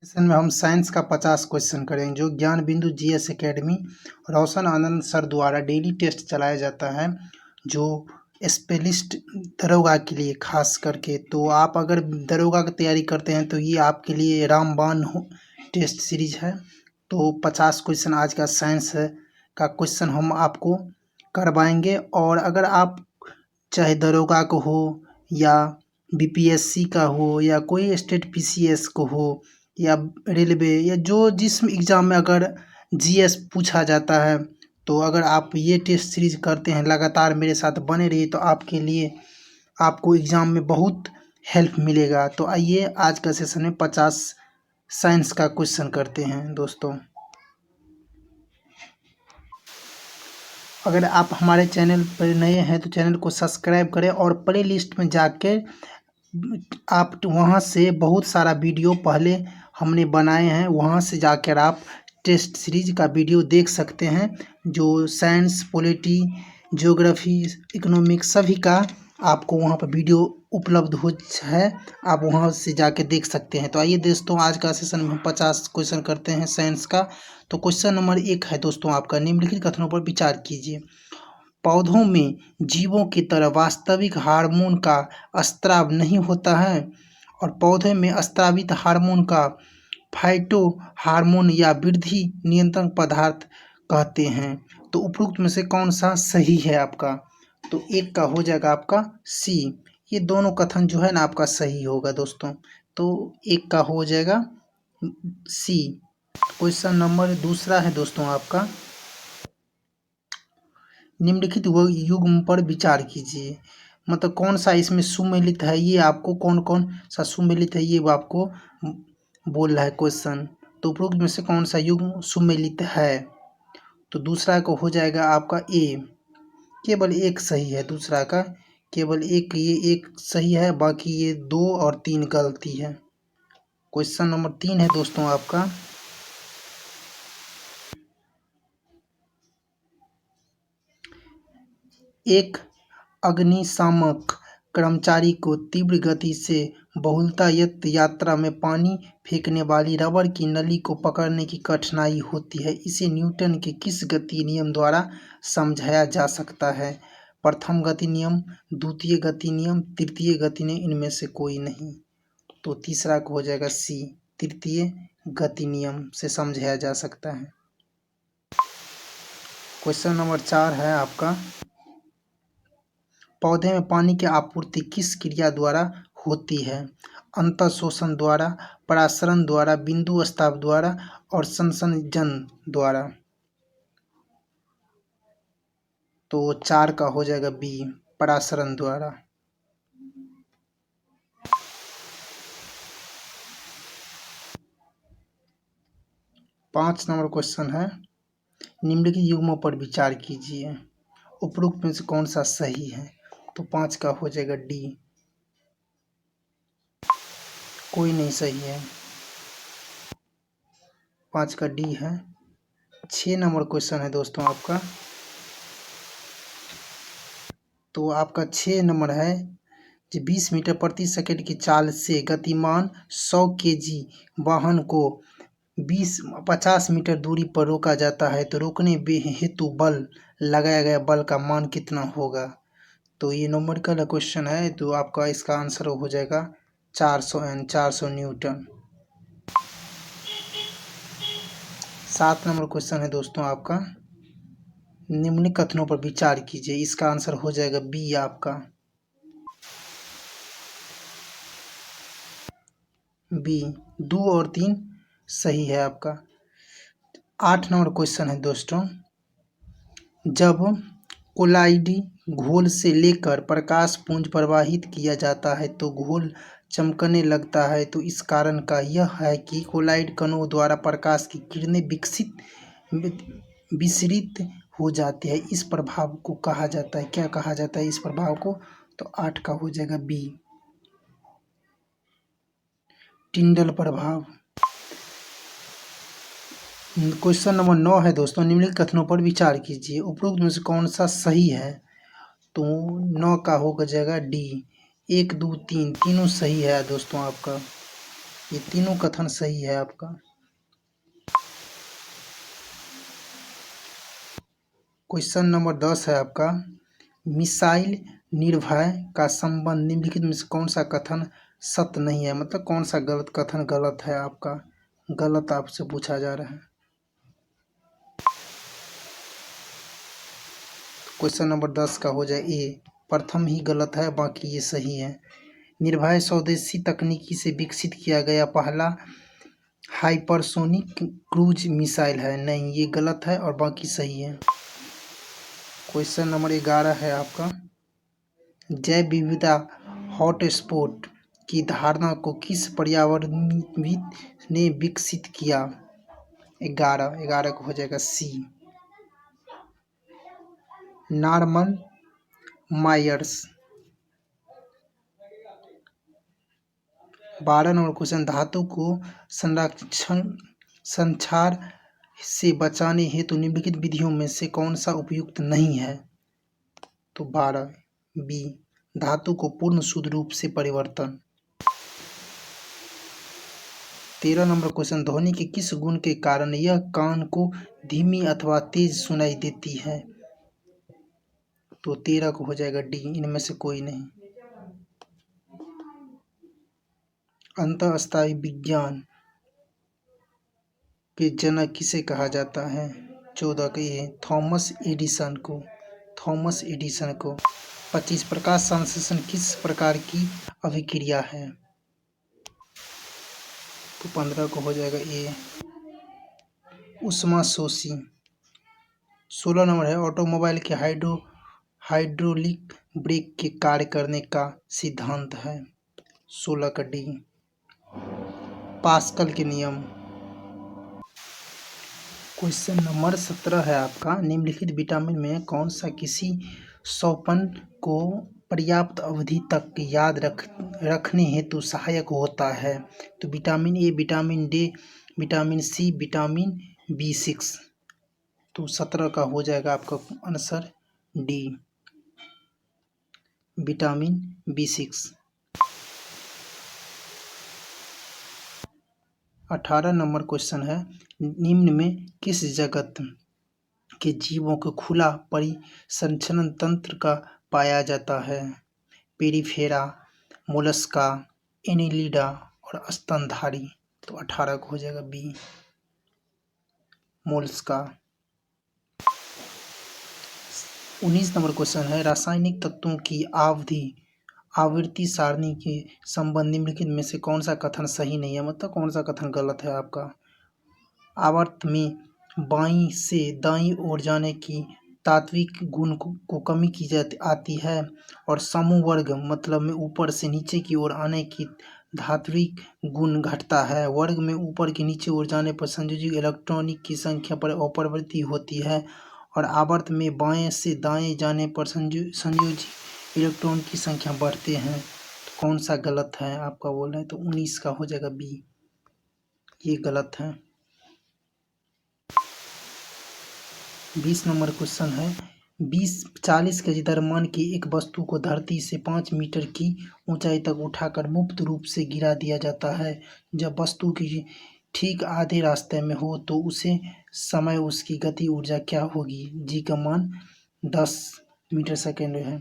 Session में हम science का 50 क्वेश्चन करेंगे जो ज्ञान बिंदु जीएस एकेडमी रोशन आनंद सर द्वारा डेली टेस्ट चलाया जाता है जो स्पेशलिस्ट दरोगा के लिए खास करके। तो आप अगर दरोगा की तैयारी करते हैं तो ये आपके लिए रामबाण टेस्ट सीरीज है। तो 50 क्वेश्चन आज का साइंस का क्वेश्चन हम आपको करवाएंगे। और अगर आप चाहे दरोगा को हो या बीपीएससी का हो या कोई स्टेट पीसीएस को हो या रेलवे या जो जिस एग्ज़ाम में अगर जीएस पूछा जाता है, तो अगर आप ये टेस्ट सीरीज करते हैं लगातार मेरे साथ बने रहिए तो आपके लिए आपको एग्ज़ाम में बहुत हेल्प मिलेगा। तो आइए आज का सेशन में 50 साइंस का क्वेश्चन करते हैं दोस्तों। अगर आप हमारे चैनल पर नए हैं तो चैनल को सब्सक्राइब करें और प्ले लिस्ट में जाके आप वहां से बहुत सारा वीडियो पहले हमने बनाए हैं, वहां से जाकर आप टेस्ट सीरीज का वीडियो देख सकते हैं जो साइंस, पॉलिटी, ज्योग्राफी, इकोनॉमिक्स सभी का आपको वहां पर वीडियो उपलब्ध है। आप वहां से जाके देख सकते हैं। तो आइए दोस्तों आज का सेशन में हम 50 क्वेश्चन करते हैं साइंस का। तो क्वेश्चन नंबर 1 है दोस्तों आपका, निम्नलिखित कथनों पर विचार कीजिए। पौधों में जीवों की तरह वास्तविक हार्मोन का स्त्राव नहीं होता है और पौधे में स्त्रावित हार्मोन का फाइटो हार्मोन या वृद्धि नियंत्रण पदार्थ कहते हैं। तो उपरोक्त में से कौन सा सही है आपका? तो एक का हो जाएगा आपका सी। ये दोनों कथन जो है ना आपका सही होगा दोस्तों। तो एक का हो जाएगा सी। क्वेश्चन नंबर दूसरा है दोस्तों आपका, निम्नलिखित युग्म पर विचार कीजिए। मतलब कौन सा इसमें सुमेलित है, ये आपको कौन कौन सा सुमेलित है ये आपको बोल रहा है क्वेश्चन। तो उपरोक्त में से कौन सा युग्म सुमेलित है? तो दूसरा को हो जाएगा आपका ए। केवल एक सही है दूसरा का, केवल एक, ये एक सही है, बाकी ये 2 और 3 गलती है। क्वेश्चन नंबर 3 है दोस्तों आपका, एक अग्निशामक कर्मचारी को तीव्र गति से बहुलतायत यात्रा में पानी फेंकने वाली रबर की नली को पकड़ने की कठिनाई होती है। इसे न्यूटन के किस गति नियम द्वारा समझाया जा सकता है? प्रथम गति नियम, द्वितीय गति नियम, तृतीय गति नियम, इनमें से कोई नहीं। तो तीसरा को हो जाएगा सी, तृतीय गति नियम से समझाया जा सकता है। क्वेश्चन नंबर 4 है आपका, पौधे में पानी की आपूर्ति किस क्रिया द्वारा होती है? अंतःशोषण द्वारा, परासरण द्वारा, बिंदु स्राव द्वारा और संसर्जन द्वारा। तो 4 का हो जाएगा बी, परासरण द्वारा। पाँच नंबर क्वेश्चन है, निम्नलिखित युग्मों पर विचार कीजिए। उपरोक्त में से कौन सा सही है? तो 5 का हो जाएगा डी, कोई नहीं सही है। 5 का डी है। 6 नंबर क्वेश्चन है दोस्तों आपका, तो आपका 6 नंबर है, 20 मीटर प्रति सेकंड की चाल से गतिमान 100 केजी वाहन को 50 मीटर दूरी पर रोका जाता है तो रोकने हेतु बल लगाया गया बल का मान कितना होगा? तो ये न्यूमेरिकल क्वेश्चन है, तो आपका इसका आंसर हो जाएगा 400 न्यूटन। 7 नंबर क्वेश्चन है दोस्तों आपका, निम्न कथनों पर विचार कीजिए। इसका आंसर हो जाएगा बी आपका, बी। 2 और 3 सही है आपका। 8 नंबर क्वेश्चन है दोस्तों, जब कोलाइड घोल से लेकर प्रकाश पुंज प्रवाहित किया जाता है तो घोल चमकने लगता है, तो इस कारण का यह है कि कोलाइड कणों द्वारा प्रकाश की किरणें विसरित हो जाती है। इस प्रभाव को कहा जाता है, क्या कहा जाता है इस प्रभाव को? तो 8 का हो जाएगा बी, टिंडल प्रभाव। क्वेश्चन नंबर 9 है दोस्तों, निम्नलिखित कथनों पर विचार कीजिए। उपरोक्त में से कौन सा सही है? तो 9 का हो जाएगा डी, 1, 2, 3 तीनों सही है दोस्तों आपका। ये तीनों कथन सही है आपका। क्वेश्चन नंबर 10 है आपका, मिसाइल निर्भय का संबंध निम्नलिखित में से कौन सा कथन सत्य नहीं है, मतलब कौन सा गलत कथन गलत है आपका, गलत आपसे पूछा जा रहा है। क्वेश्चन नंबर 10 का हो जाए ए, प्रथम ही गलत है, बाकी ये सही है। निर्भय स्वदेशी तकनीकी से विकसित किया गया पहला हाइपरसोनिक क्रूज मिसाइल है, नहीं ये गलत है और बाकी सही है। क्वेश्चन नंबर 11 है आपका, जैव विविधता हॉटस्पॉट की धारणा को किस पर्यावरणविद ने विकसित किया। 11 को हो जाएगा सी, नॉर्मन मायर्स। 12 नंबर क्वेश्चन, धातु को संक्षार से बचाने हेतु निम्नलिखित विधियों में से कौन सा उपयुक्त नहीं है। तो 12 बी, धातु को पूर्ण शुद्ध रूप से परिवर्तन। 13 नंबर क्वेश्चन, ध्वनि के किस गुण के कारण यह कान को धीमी अथवा तेज सुनाई देती है। तो 13 को हो जाएगा डी, इनमें से कोई नहीं। अंतःस्थायी विज्ञान के जनक किसे कहा जाता है। 14 के ये थॉमस एडिसन को, 25 प्रकाश संश्लेषण किस प्रकार की अभिक्रिया है। तो 15 को हो जाएगा ए, ऊष्माशोषी। 16 नंबर है, ऑटोमोबाइल के हाइड्रोलिक ब्रेक के कार्य करने का सिद्धांत है। 16 का डी, पास्कल के नियम। क्वेश्चन नंबर 17 है आपका, निम्नलिखित विटामिन में कौन सा किसी सौंपन को पर्याप्त अवधि तक याद रखने हेतु सहायक होता है। तो vitamin A, vitamin D, vitamin C, vitamin B6। तो 17 का हो जाएगा आपका answer D, vitamin B6। 18 number question है, निम्न में किस जगत के जीवों के खुला परिसंचरण तंत्र का पाया जाता है। पेरिफेरा, मोलस्का, एनिलिडा और स्तनधारी। तो 18 को हो जाएगा बी, मोलस्का। 19 नंबर क्वेश्चन है, रासायनिक तत्वों की आवृत्ति सारणी के संबंध निम्नलिखित में से कौन सा कथन सही नहीं है, मतलब कौन सा कथन गलत है आपका। आवर्त में बाईं से दाईं ओर जाने की तात्विक गुण को कमी की आती है और समूह वर्ग मतलब में ऊपर से नीचे की ओर आने की धात्विक गुण घटता है। वर्ग में ऊपर की नीचे ओर जाने पर संयोजी इलेक्ट्रॉनिक की संख्या पर अपरिवर्तित होती है और आवर्त में बाएं से दाएं जाने पर संयोजी इलेक्ट्रॉन की संख्या बढ़ते हैं। तो कौन सा गलत है आपका बोल रहे हैं। तो 19 का हो जाएगा बी, ये गलत है। 20 नंबर क्वेश्चन है, 40 केजी द्रव्यमान की एक वस्तु को धरती से 5 मीटर की ऊंचाई तक उठाकर मुक्त रूप से गिरा दिया जाता है। जब वस्तु की ठीक आधे रास्ते में हो तो उसे समय उसकी गति ऊर्जा क्या होगी। जी का मान 10 मीटर सेकेंड है।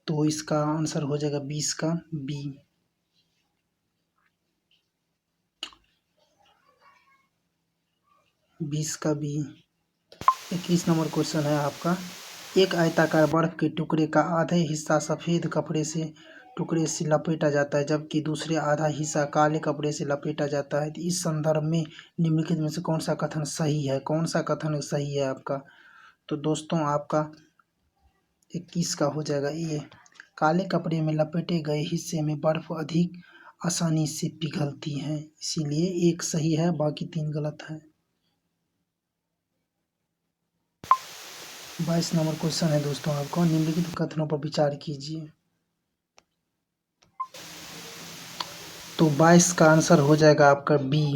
तो इसका आंसर हो जाएगा 20 का बी। 20 का बी। 21 नंबर क्वेश्चन है आपका, एक आयताकार बर्फ के टुकड़े का आधा हिस्सा सफ़ेद टुकड़े से लपेटा जाता है जबकि दूसरे आधा हिस्सा काले कपड़े से लपेटा जाता है। तो इस संदर्भ में निम्नलिखित में से कौन सा कथन सही है, कौन सा कथन सही है आपका। तो दोस्तों आपका 21 का हो जाएगा ये, काले कपड़े में लपेटे गए हिस्से में बर्फ अधिक आसानी से पिघलती है, इसीलिए एक सही है, बाकी 3 गलत है। 22 नंबर क्वेश्चन है दोस्तों आपको, निम्नलिखित कथनों पर विचार कीजिए। तो 22 का आंसर हो जाएगा आपका बी,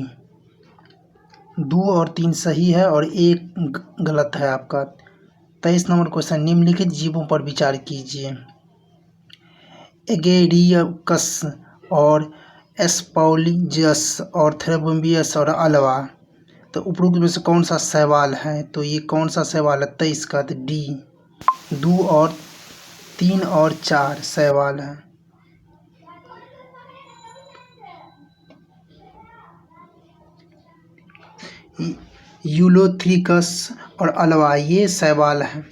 2 और 3 सही है और 1 गलत है आपका। 23 नंबर क्वेश्चन, निम्नलिखित जीवों पर विचार कीजिए। एगेरियकस और एस्पॉलिजस और थ्रेबोबियस और अल्वा। तो उपरोक्त में से कौन सा शैवाल है? तो ये कौन सा शैवाल है 23 का? तो डी 2 और 3 और 4 शैवाल है। यूलोथ्रिकस और अल्वा ये शैवाल है।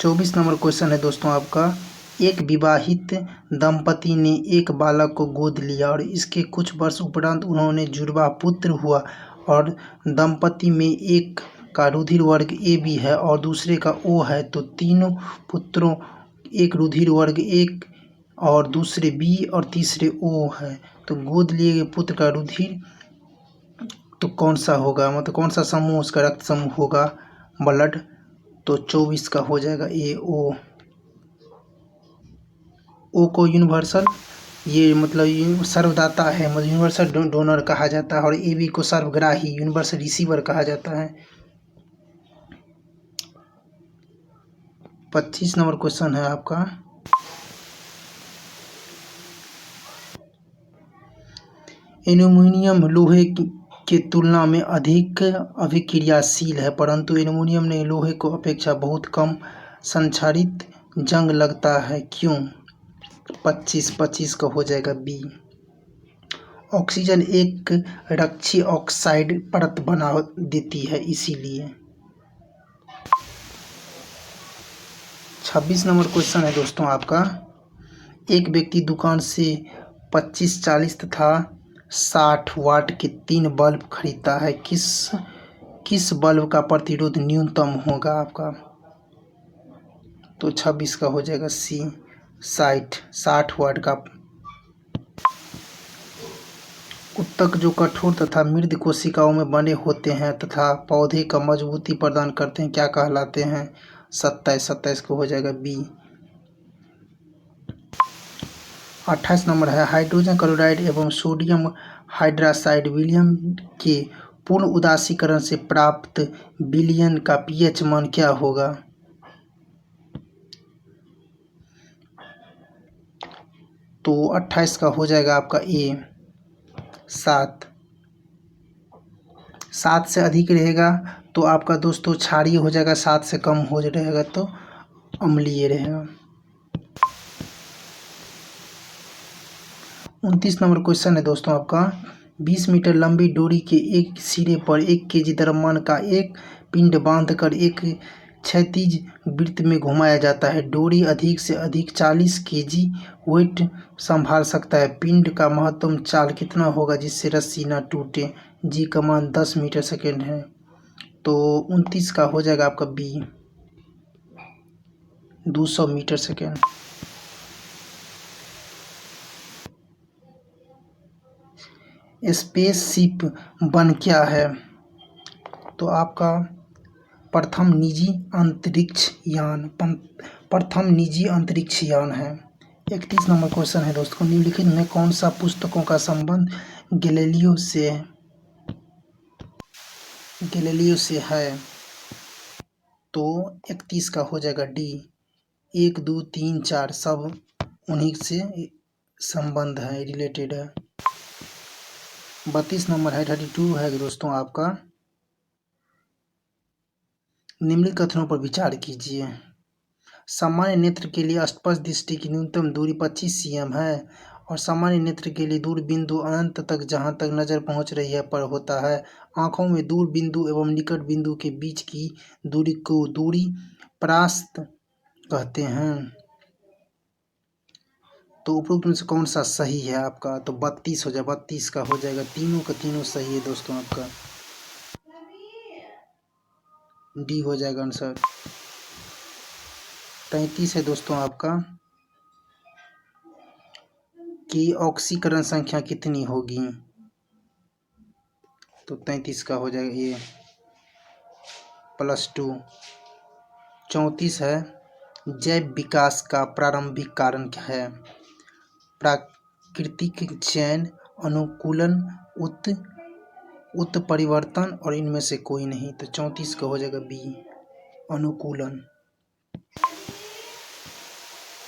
24 नंबर क्वेश्चन है दोस्तों आपका, एक विवाहित दंपति ने एक बालक को गोद लिया और इसके कुछ वर्ष उपरांत उन्होंने जुड़वा पुत्र हुआ और दंपति में एक का रुधिर वर्ग ए बी है और दूसरे का ओ है। तो तीनों पुत्रों, एक रुधिर वर्ग एक और दूसरे बी और तीसरे ओ है। तो गोद लिए गए पुत्र का रुधिर तो कौन सा होगा, मतलब कौन सा समूह उसका रक्त समूह होगा ब्लड? तो 24 का हो जाएगा ए ओ। ओ को यूनिवर्सल, ये मतलब सर्वदाता है, मतलब यूनिवर्सल डोनर कहा जाता है और ए बी को सर्वग्राही यूनिवर्सल रिसीवर कहा जाता है। 25 नंबर क्वेश्चन है आपका, एल्यूमीनियम लोहे के तुलना में अधिक अभिक्रियाशील है परंतु एल्यूमीनियम ने लोहे को अपेक्षा बहुत कम संक्षारित जंग लगता है, क्यों? 25 का हो जाएगा बी। ऑक्सीजन एक रक्षी ऑक्साइड परत बना देती है इसीलिए। 26 नंबर क्वेश्चन है दोस्तों आपका, एक व्यक्ति दुकान से 25, 40 तथा 60 वाट के 3 बल्ब खरीदता है, किस बल्ब का प्रतिरोध न्यूनतम होगा आपका? तो 26 का हो जाएगा सी 60 वाट का। उत्तक जो कठोर तथा मृद कोशिकाओं में बने होते हैं तथा पौधे का मजबूती प्रदान करते हैं क्या कहलाते हैं? 27 को हो जाएगा बी। 28 नंबर है, हाइड्रोजन क्लोराइड एवं सोडियम हाइड्रॉक्साइड विलयन के पूर्ण उदासीकरण से प्राप्त विलयन का पीएच मान क्या होगा? तो 28 का हो जाएगा आपका ए 7 से अधिक रहेगा तो आपका दोस्तों क्षारीय हो जाएगा, 7 से कम हो रहेगा तो अम्लीय रहेगा। 29 नंबर क्वेश्चन है दोस्तों आपका, 20 मीटर लंबी डोरी के एक सिरे पर 1 केजी द्रव्यमान का एक पिंड बांधकर एक क्षैतिज वृत्त में घुमाया जाता है। डोरी अधिक से अधिक 40 केजी वेट संभाल सकता है। पिंड का महत्तम चाल कितना होगा जिससे रस्सी ना टूटे? जी का मान 10 मीटर सेकेंड है। तो 29 का हो जाएगा आपका बी 200 मीटर सेकेंड। स्पेसशिप बन क्या है? तो आपका प्रथम निजी अंतरिक्ष यान है। 31 नंबर क्वेश्चन है दोस्तों, निम्नलिखित में कौन सा पुस्तकों का संबंध गैलीलियो से है? तो 31 का हो जाएगा डी 1, 2, 3, 4 सब उन्हीं से संबंध है, रिलेटेड है। 32 नंबर है 32 है दोस्तों आपका, निम्नलिखित कथनों पर विचार कीजिए। सामान्य नेत्र के लिए स्पष्ट दृष्टि की न्यूनतम दूरी 25 cm है और सामान्य नेत्र के लिए दूर बिंदु अनंत तक जहां तक नजर पहुंच रही है पर होता है। आंखों में दूर बिंदु एवं निकट बिंदु के बीच की दूरी को दूरी परास्त कहते हैं। तो उपरोक्त में से कौन सा सही है आपका? तो 32 हो जाए, 32 का हो जाएगा, तीनों का तीनों सही है दोस्तों आपका, डी हो जाएगा आंसर। 33 है दोस्तों आपका कि ऑक्सीकरण संख्या कितनी होगी? तो 33 का हो जाएगा ये +2। 34 है, जैव विकास का प्रारंभिक कारण क्या है? प्राकृतिक चयन, अनुकूलन, उत्परिवर्तन और इनमें से कोई नहीं। तो 34 का हो जाएगा बी अनुकूलन।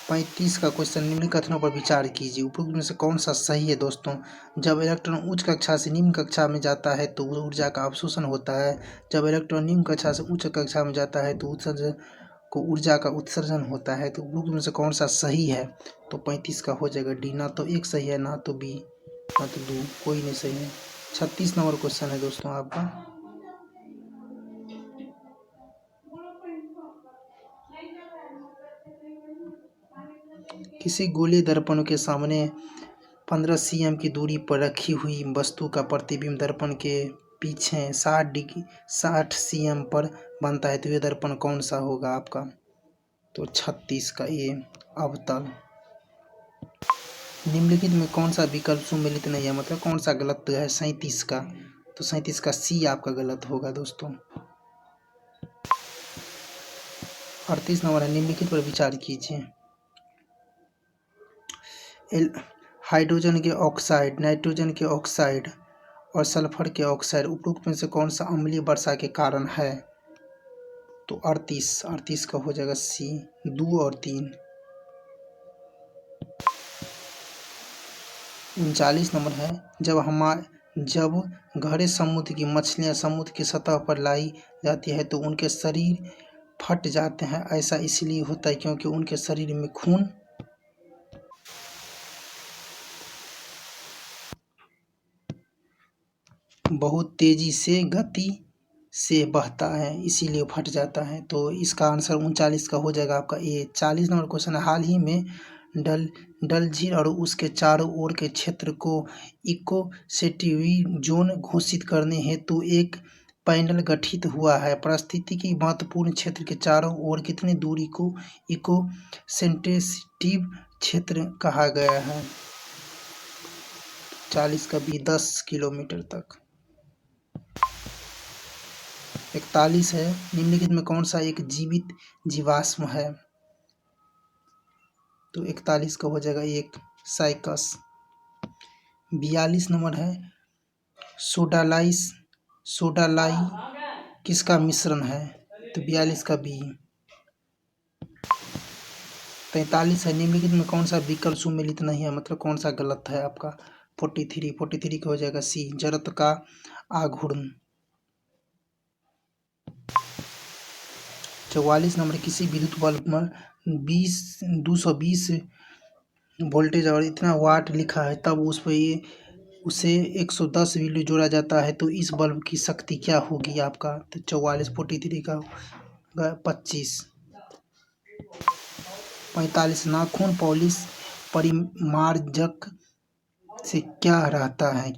35 का क्वेश्चन, निम्न कथनों पर विचार कीजिए, उपरोक्त में से कौन सा सही है दोस्तों। जब इलेक्ट्रॉन उच्च कक्षा से निम्न कक्षा में जाता है तो ऊर्जा का अवशोषण होता है। जब इलेक्ट्रॉन निम्न कक्षा से उच्च कक्षा में जाता है तो उत्सर्जन को ऊर्जा का उत्सर्जन होता है। तो उपरोक्त में से कौन सा सही है। तो 35 का हो जाएगा डी। ना तो एक सही है, ना तो बी, ना तो दो, कोई नहीं सही है। 36 नंबर क्वेश्चन है दोस्तों आपका। किसी गोले दर्पण के सामने 15 cm की दूरी पर रखी हुई वस्तु का प्रतिबिंब दर्पण के पीछे 60 cm पर बनता है। तो ये दर्पण कौन सा होगा आपका। तो 36 का ये अवतल। निम्नलिखित में कौन सा विकल्प सुमेलित नहीं है, मतलब कौन सा गलत है। 37 का, तो 37 का सी आपका गलत होगा दोस्तों। 38 नंबर है, निम्नलिखित पर विचार कीजिए। हाइड्रोजन के ऑक्साइड, नाइट्रोजन के ऑक्साइड और सल्फर के ऑक्साइड उपरोक्त में से कौन सा अम्लीय वर्षा के कारण है। तो 38 का हो जाएगा सी, 2 और 3। 39 नंबर है, जब गहरे समुद्र की मछलियां समुद्र की सतह पर लाई जाती है तो उनके शरीर फट जाते हैं। ऐसा इसलिए होता है क्योंकि उनके शरीर में खून बहुत तेजी से गति से बहता है, इसीलिए फट जाता है। तो इसका आंसर 39 का हो जाएगा आपका ए। 40 नंबर क्वेश्चन है, हाल ही में डल झील और उसके चारों ओर के क्षेत्र को इकोसेटिव जोन घोषित करने हेतु एक पैनल गठित हुआ है। पारिस्थितिकी महत्वपूर्ण क्षेत्र के चारों ओर कितनी दूरी को इकोसेंसिटिव क्षेत्र कहा गया है। 40 का भी 10 किलोमीटर तक। 41 है, निम्नलिखित में कौन सा एक जीवित जीवाश्म है। तो 41 का हो जाएगा एक साइकस। 42 नंबर है, सोडालाई किसका मिश्रण है। तो 42 का बी। 43 है, निम्नलिखित में कौन सा विकल्प सुमेलित नहीं है, मतलब कौन सा गलत है आपका। 43 का हो जाएगा सी, जड़त्व का आघूर्ण। 44 नंबर, किसी विद्युत बल्ब में 220 वोल्टेज और इतना वाट लिखा है, तब उस पर उसे 110 वैल्यू जोड़ा जाता है तो इस बल्ब की शक्ति क्या होगी आपका। तो 43 का 25। 45 नाखून पॉलिश परिमार्जक से क्या रहता है।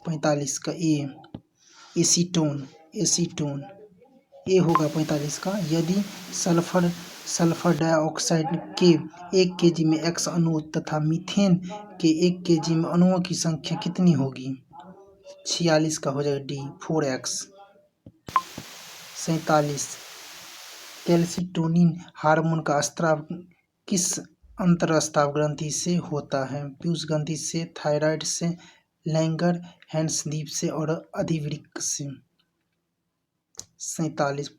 45 का ए, एसीटोन ए होगा 45 का। यदि सल्फर डाइऑक्साइड के 1 kg में x अणु तथा मीथेन के 1 kg में अणुओं की संख्या कितनी होगी। 46 का हो जाएगा डी, 4x। 47 कैल्सिटोनिन हार्मोन का स्राव किस अंतरस्राव ग्रंथि से होता है। पीयूष ग्रंथि से, थायराइड से, लैंगर हैंस द्वीप से और अधिवृक्क से। 47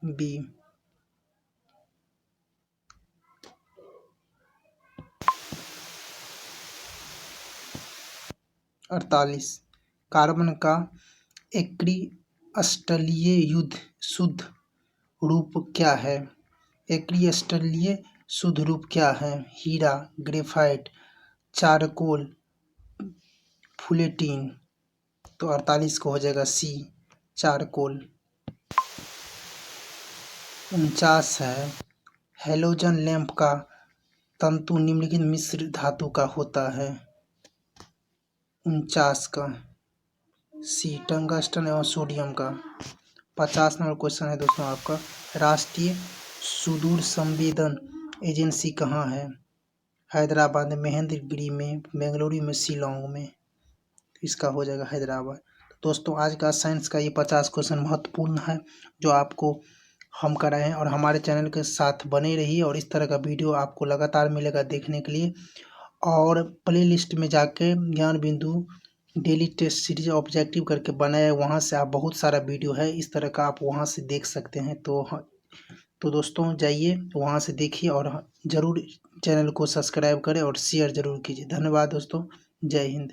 बी। 48 कार्बन का एक्रिस्टलीय शुद्ध रूप क्या है। एक्रिस्टलीय शुद्ध रूप क्या है। हीरा, ग्रेफाइट, चारकोल, फुलेटीन। तो 48 को हो जाएगा सी, चारकोल। 49 है, हेलोजन लैंप का तंतु निम्नलिखित मिश्र धातु का होता है। 49 का सी, टंगस्टन एवं सोडियम का। 50 नंबर क्वेश्चन है दोस्तों आपका, राष्ट्रीय सुदूर संवेदन एजेंसी कहाँ है। हैदराबाद, महेंद्रगिरी में, बेंगलुरु में, शिलोंग में। इसका हो जाएगा हैदराबाद। दोस्तों आज का साइंस का ये 50 क्वेश्चन महत्वपूर्ण है जो आपको हम कराए हैं, और हमारे चैनल के साथ बने रहिए और इस तरह का वीडियो आपको लगातार मिलेगा देखने के लिए। और प्ले लिस्ट में जाके ज्ञान बिंदु डेली टेस्ट सीरीज ऑब्जेक्टिव करके बनाया है, वहाँ से आप बहुत सारा वीडियो है इस तरह का, आप वहाँ से देख सकते हैं। तो तो दोस्तों जाइए वहाँ से देखिए और ज़रूर चैनल को सब्सक्राइब करें और शेयर ज़रूर कीजिए। धन्यवाद दोस्तों। जय हिंद।